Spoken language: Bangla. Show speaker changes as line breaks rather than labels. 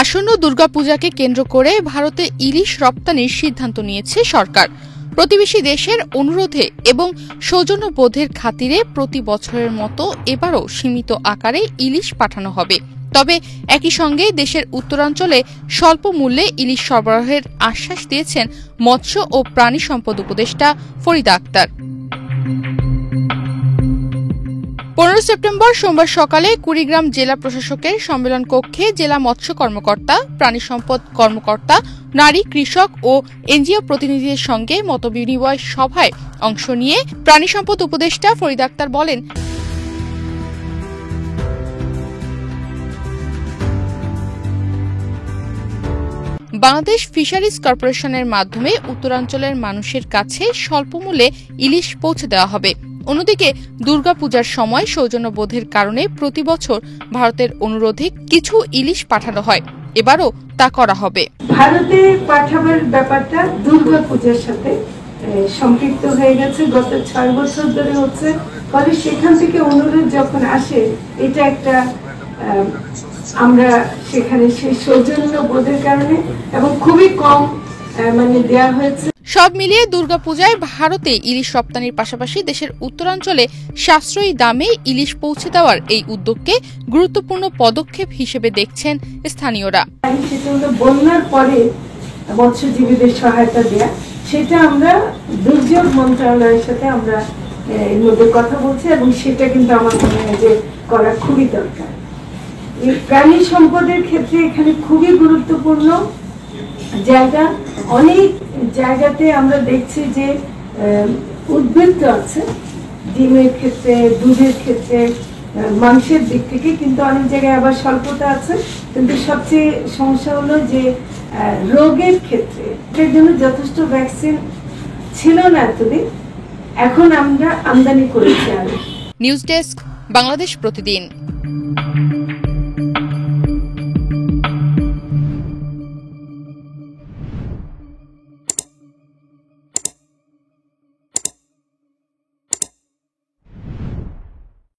আসন্ন দুর্গাপূজাকে কেন্দ্র করে ভারতে ইলিশ রপ্তানির সিদ্ধান্ত নিয়েছে সরকার। প্রতিবেশী দেশের অনুরোধে এবং সৌজন্যবোধের খাতিরে প্রতি বছরের মতো এবারও সীমিত আকারে ইলিশ পাঠানো হবে। তবে একই সঙ্গে দেশের উত্তরাঞ্চলে স্বল্প মূল্যে ইলিশ সরবরাহের আশ্বাস দিয়েছেন মৎস্য ও প্রাণী সম্পদ উপদেষ্টা ফরিদা আক্তার। 15 সেপ্টেম্বর সোমবার সকালে কুড়িগ্রাম জেলা প্রশাসকের সম্মেলন কক্ষে জেলা মৎস্য কর্মকর্তা, প্রাণী সম্পদ কর্মকর্তা, নারী, কৃষক ও এনজিও প্রতিনিধিদের সঙ্গে মতবিনিময় সভায় অংশ নিয়ে প্রাণী সম্পদ উপদেষ্টা ফরিদা আক্তার বলেন, বাংলাদেশ ফিশারিজ কর্পোরেশনের মাধ্যমে উত্তরাঞ্চলের মানুষের কাছে স্বল্প মূল্যে ইলিশ পৌঁছে দেওয়া হবে। অন্যদিকে দুর্গাপূজার সময় সৌজন্যবোধের কারণে প্রতি বছর ভারতের অনুরোধে কিছু ইলিশ পাঠানো হয়, এবারও তা করা হবে।
ভারতে পাঠাবার ব্যাপারটা দুর্গাপূজার সাথে সম্পৃক্ত হয়ে গেছে, গত 6 বছর ধরে হচ্ছে। ফলে সেখান থেকে অনুরোধ যখন আসে, এটা একটা আমরা সেখানে সেই সৌজন্যবোধের কারণে এবং খুবই কম দেওয়া হয়েছে।
সব মিলিয়ে দুর্গাপূজায় ভারতে ইলিশ রপ্তানির পাশাপাশি দেশের উত্তরাঞ্চলে সাশ্রয়ী দামে ইলিশ পৌঁছে দেওয়ার এই উদ্যোগকে গুরুত্বপূর্ণ পদক্ষেপ হিসেবে দেখছেন স্থানীয়রা।
সেটা হলো বন্যার পরে মৎস্যজীবীদের সহায়তা দেয়া, সেটা আমরা দুর্যোগ মন্ত্রণালয়ের সাথে আমরা এর মধ্যে কথা বলছি এবং সেটা কিন্তু আমার মনে হয় যে করা খুবই দরকার। প্রাণী সম্পদের ক্ষেত্রে এখানে খুবই গুরুত্বপূর্ণ জায়গা। অনেক জায়গাতে আমরা দেখছি যে উদ্বৃত্ত আছে ডিমের ক্ষেত্রে, দুধের ক্ষেত্রে, মাংসের দিক থেকে, কিন্তু অনেক জায়গায় আবার স্বল্পতা আছে। কিন্তু সবচেয়ে সমস্যা হলো যে রোগের ক্ষেত্রে এর জন্য যথেষ্ট ভ্যাকসিন ছিল না এতদিন, এখন আমরা আমদানি করেছি। আর
নিউজ ডেস্ক, বাংলাদেশ প্রতিদিন।